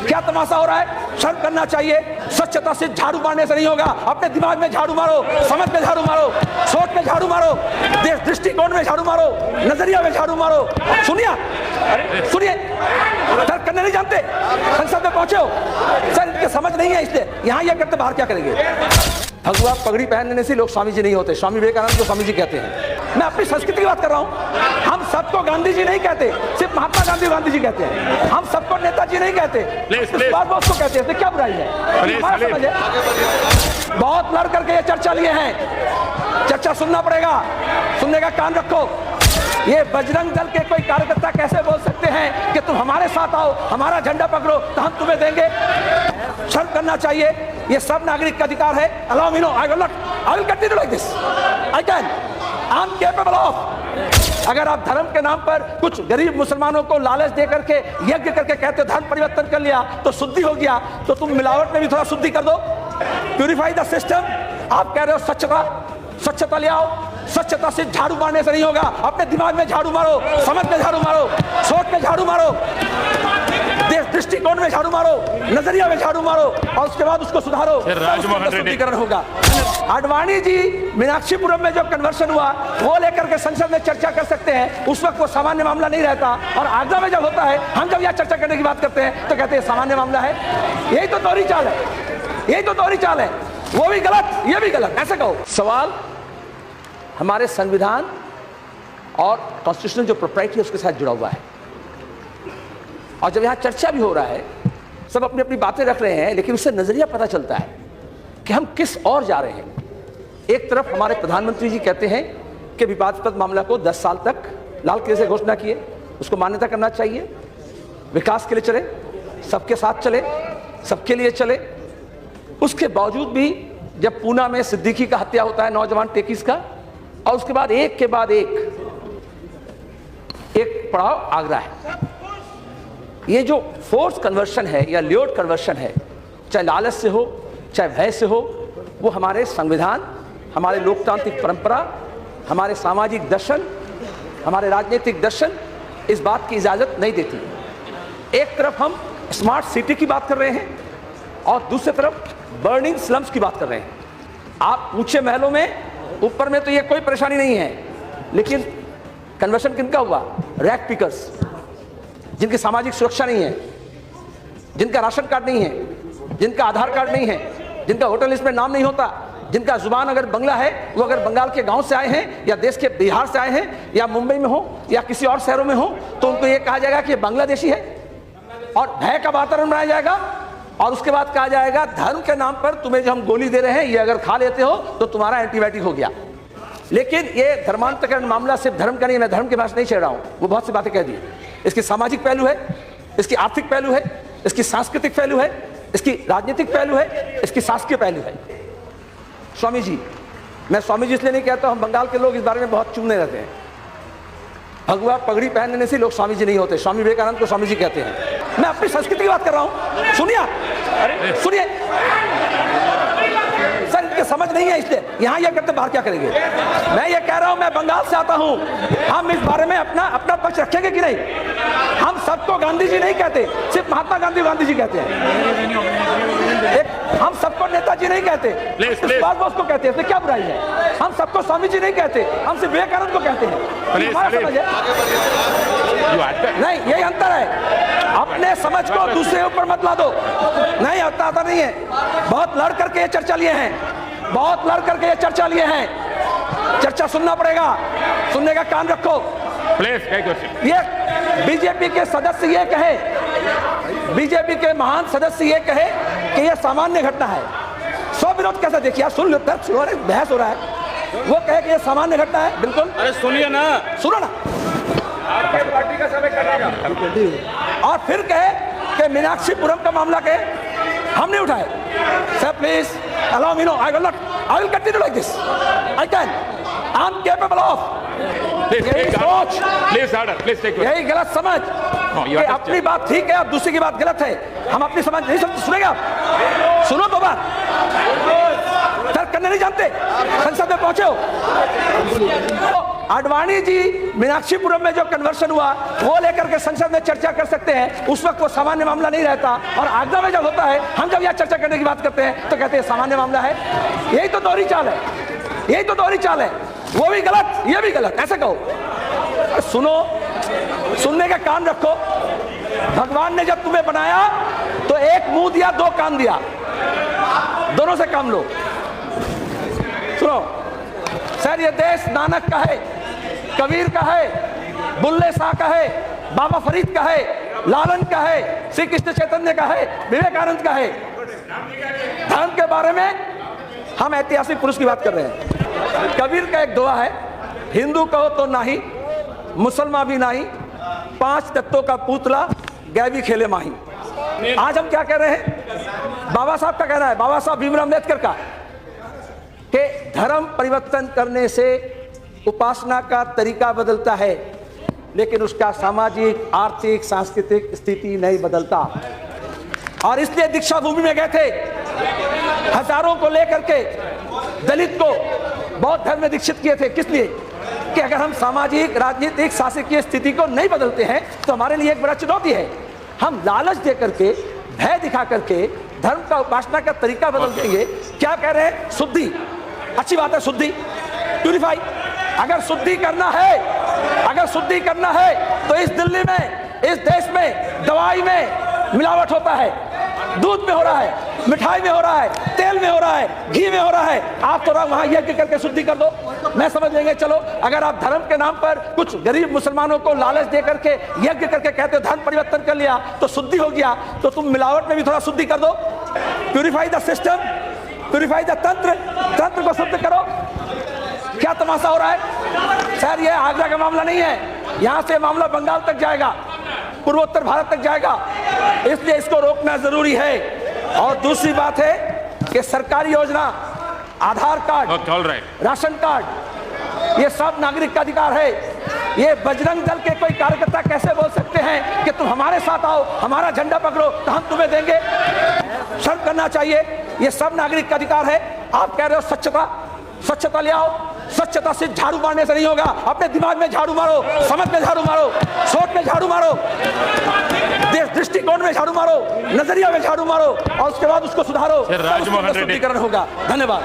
क्या तमाशा हो रहा है? शर्म करना चाहिए। स्वच्छता से झाड़ू मारने से नहीं होगा। अपने दिमाग में झाड़ू मारो, समझ में झाड़ू मारो, सोच में झाड़ू मारो, दृष्टिकोण में झाड़ू मारो, नजरिया में झाड़ू मारो। सुनिए, सुनिए, तर्क करने नहीं जानते, संसद में पहुंचे हो सर, इनके समझ नहीं है, इसलिए यहाँ यह करते बाहर क्या करेंगे? भगवा पगड़ी पहनने से लोग स्वामी जी नहीं होते। स्वामी विवेकानंद को स्वामी जी कहते हैं। मैं अपनी संस्कृति की बात कर रहा हूँ। हम सबको गांधी जी नहीं कहते, सिर्फ महात्मा गांधी जी कहते हैं। हम सबको नेताजी नहीं कहते, सुभाष बोस को कहते हैं। क्या बुराई है? हमारा समझ है। बहुत लड़ करके ये चर्चा लिए हैं, चर्चा सुनना पड़ेगा, सुनने का कान रखो। ये बजरंग दल के कोई कार्यकर्ता कैसे बोल सकते हैं कि तुम हमारे साथ आओ, हमारा झंडा पकड़ो तो हम तुम्हें देंगे? शर्म करना चाहिए। ये सब नागरिक का अधिकार है। Allow me, no, I will continue like this. I can. I'm capable of. अगर आप धर्म के नाम पर कुछ गरीब मुसलमानों को लालच दे करके यज्ञ करके कहते हो धर्म परिवर्तन कर लिया तो शुद्धि हो गया, तो तुम मिलावट में भी थोड़ा शुद्धि कर दो। Purify the system. आप कह रहे हो स्वच्छता, स्वच्छता ले आओ। स्वच्छता से झाड़ू मारने से नहीं होगा। अपने दिमाग में झाड़ू मारो, समझ में झाड़ू मारो, सोच में झाड़ू मारो, दृष्टिकोण में झाड़ू मारो, नजरिया में झाड़ू मारो, और उसके बाद उसको सुधारो, शुद्धिकरण होगा। आडवाणी जी मीनाक्षीपुरम में जो कन्वर्शन हुआ वो लेकर के संसद में चर्चा कर सकते हैं। उस वक्त वो सामान्य मामला नहीं रहता, और आगरा में जब होता है, हम जब यह चर्चा करने की बात करते हैं तो कहते हैं सामान्य मामला है। यही तो दोहरी चाल है, यही तो दोहरी चाल है। वो भी गलत, ये भी गलत, ऐसे कहो। सवाल हमारे संविधान और कॉन्स्टिट्यूशनल जो प्रोप्राइटी है उसके साथ जुड़ा हुआ है, और जब यहाँ चर्चा भी हो रहा है, सब अपनी अपनी बातें रख रहे हैं, लेकिन उससे नजरिया पता चलता है कि हम किस ओर जा रहे हैं। एक तरफ हमारे प्रधानमंत्री जी कहते हैं कि विवादास्पद मामला को 10 साल तक लाल किले से घोषणा किए, उसको मान्यता करना चाहिए, विकास के लिए चले, सबके साथ चले, सबके लिए चले। उसके बावजूद भी जब पूना में सिद्दीकी का हत्या होता है, नौजवान टेकीस का, और उसके बाद एक के बाद एक पड़ाव आगरा है। ये जो फोर्स कन्वर्शन है या ल्योड कन्वर्शन है, चाहे लालच से हो चाहे भय से हो, वो हमारे संविधान, हमारे लोकतांत्रिक परंपरा, हमारे सामाजिक दर्शन, हमारे राजनीतिक दर्शन इस बात की इजाजत नहीं देती। एक तरफ हम स्मार्ट सिटी की बात कर रहे हैं और दूसरी तरफ बर्निंग स्लम्स की बात कर रहे हैं। आप ऊंचे महलों में, ऊपर में तो ये कोई परेशानी नहीं है, लेकिन कन्वर्शन किनका हुआ? रैक पिकर्स, जिनकी सामाजिक सुरक्षा नहीं है, जिनका राशन कार्ड नहीं है, जिनका आधार कार्ड नहीं है, जिनका वोटर लिस्ट में नाम नहीं होता, जिनका जुबान अगर बंगला है, वो अगर बंगाल के गांव से आए हैं या देश के बिहार से आए हैं या मुंबई में हो या किसी और शहरों में हो, तो उनको ये कहा जाएगा कि ये बांग्लादेशी है, और भय का वातावरण बनाया जाएगा। और उसके बाद कहा जाएगा धर्म के नाम पर तुम्हें जो हम गोली दे रहे हैं, ये अगर खा लेते हो तो तुम्हारा एंटीबायोटिक हो गया। लेकिन ये धर्मांतरण मामला सिर्फ धर्म का नहीं, मैं धर्म के भाषा नहीं छेड़ रहा हूँ, वो बहुत सी बातें कह दी। इसकी सामाजिक पहलू है, इसकी आर्थिक पहलू है, इसकी सांस्कृतिक पहलू है, इसकी राजनीतिक पहलू है, इसकी शासकीय पहलू है। स्वामी जी, मैं स्वामी जी इसलिए नहीं कहता, हम बंगाल के लोग इस बारे में बहुत चूमने रहते हैं। भगवा पगड़ी पहनने से लोग स्वामी जी नहीं होते। स्वामी विवेकानंद को स्वामी जी कहते हैं। मैं अपनी संस्कृति की बात कर रहा हूँ। सुनिए, सुनिए सर, इनके समझ नहीं है, इसलिए यहाँ यह करते बाहर क्या करेंगे? मैं ये कह रहा हूँ, मैं बंगाल से आता हूँ, हम इस बारे में अपना पक्ष रखेंगे कि नहीं? हम सबको गांधी जी नहीं कहते, सिर्फ महात्मा गांधी जी कहते हैं। हम सबको नेताजी नहीं कहते, सुभाष बोस को कहते हैं। क्या बुराई है? हम सबको स्वामी जी नहीं कहते, हम सिर्फ विवेकानंद को कहते हैं। हमारा समझ है नहीं, यही अंतर है। अपने समझ को दूसरे ऊपर मत ला दो। नहीं, आता नहीं है। बहुत लड़ करके ये चर्चा लिए हैं, बहुत लड़ करके ये चर्चा लिए हैं। चर्चा सुनना पड़ेगा, सुनने का कान रखो। ये बीजेपी के सदस्य ये कहे, बीजेपी के महान सदस्य ये कहे कि ये सामान्य घटना है। स्वविरोध कैसे? देखिए, सुन लो, बहस हो रहा है। वो कहे कि ये सामान्य घटना है। बिल्कुल, अरे सुनिए ना, सुनो ना। आपके पार्टी का समय करेगा। और फिर कहे कि मीनाक्षीपुरम का मामला के हम नहीं उठाए। Sir please allow me, no, I will continue like this. I can. I'm capable of. यही गलत समझ कि अपनी बात ठीक है और दूसरी की बात गलत है। हम अपनी समझ नहीं समझ, सुनेंगे आप? सुनो तो बात, तर्क करने नहीं जानते, संसद में पहुंचे हो। आडवाणी जी मीनाक्षीपुरम में जो कन्वर्शन हुआ वो लेकर के संसद में चर्चा कर सकते हैं, उस वक्त वो सामान्य मामला नहीं रहता। और आगरा में जब होता है, हम जब यह चर्चा करने की बात करते हैं तो कहते हैं सामान्य मामला है। यही तो दोहरी चाल है, यही तो दोहरी चाल है। वो भी गलत, ये भी गलत, ऐसे कहो। सुनो, सुनने का कान रखो। भगवान ने जब तुम्हें बनाया तो एक मुंह दिया, दो कान दिया, दोनों से काम लो। सुनो सर, ये देश नानक का है, कबीर का है, बुल्ले शाह का है, बाबा फरीद का है, लालन का है, श्री कृष्ण चैतन्य का है, विवेकानंद का है। धर्म के बारे में हम ऐतिहासिक पुरुष की बात कर रहे हैं। कबीर का एक दोहा है, हिंदू कहो तो नहीं, मुसलमान भी नहीं, पांच तत्वों का पुतला गए भी खेले माही। आज हम क्या कह रहे हैं? बाबा साहब का कहना है, बाबा साहब भीमराव अम्बेडकर का, कि धर्म परिवर्तन करने से उपासना का तरीका बदलता है, लेकिन उसका सामाजिक, आर्थिक, सांस्कृतिक स्थिति नहीं बदलता। और इसलिए दीक्षा भूमि में गए थे, हजारों को लेकर के दलित को बौद्ध धर्म में दीक्षित किए थे। किस लिए? कि अगर हम सामाजिक, राजनीतिक, शासकीय स्थिति को नहीं बदलते हैं तो हमारे लिए एक बड़ा चुनौती है। हम लालच दे करके, भय दिखा करके धर्म का, उपासना का तरीका बदल देंगे। क्या कह रहे हैं? शुद्धि, अच्छी बात है, शुद्धि, प्यूरिफाई। अगर शुद्धि करना है, अगर शुद्धि करना है तो इस दिल्ली में, इस देश में दवाई में मिलावट होता है, दूध में हो रहा है, मिठाई में हो रहा है, तेल में हो रहा है, घी में हो रहा है। आप थोड़ा वहां यज्ञ करके शुद्धि कर दो, मैं समझ लेंगे। चलो, अगर आप धर्म के नाम पर कुछ गरीब मुसलमानों को लालच दे करके, यज्ञ करके कहते हो धर्म परिवर्तन कर लिया तो शुद्धि हो गया, तो तुम मिलावट में भी थोड़ा शुद्धि कर दो। Purify the system, purify the तंत्र, तंत्र को शुद्ध करो। क्या तमाशा हो रहा है सर? ये आगरा का मामला नहीं है, यहां से मामला बंगाल तक जाएगा, पूर्वोत्तर भारत तक जाएगा, इसलिए इसको रोकना जरूरी है। और दूसरी बात है कि सरकारी योजना, आधार कार्ड, राशन कार्ड, ये सब नागरिक का अधिकार है। ये बजरंग दल के कोई कार्यकर्ता कैसे बोल सकते हैं कि तुम हमारे साथ आओ, हमारा झंडा पकड़ो तो हम तुम्हें देंगे? शर्म करना चाहिए। ये सब नागरिक का अधिकार है। आप कह रहे हो स्वच्छता, स्वच्छता ले आओ। स्वच्छता सिर्फ झाड़ू मारने से नहीं होगा। अपने दिमाग में झाड़ू मारो, समझ में झाड़ू मारो, सोच में झाड़ू मारो, दृष्टिकोण में झाड़ू मारो, नजरिया में झाड़ू मारो, और उसके बाद उसको सुधारो, शुद्धिकरण होगा। धन्यवाद।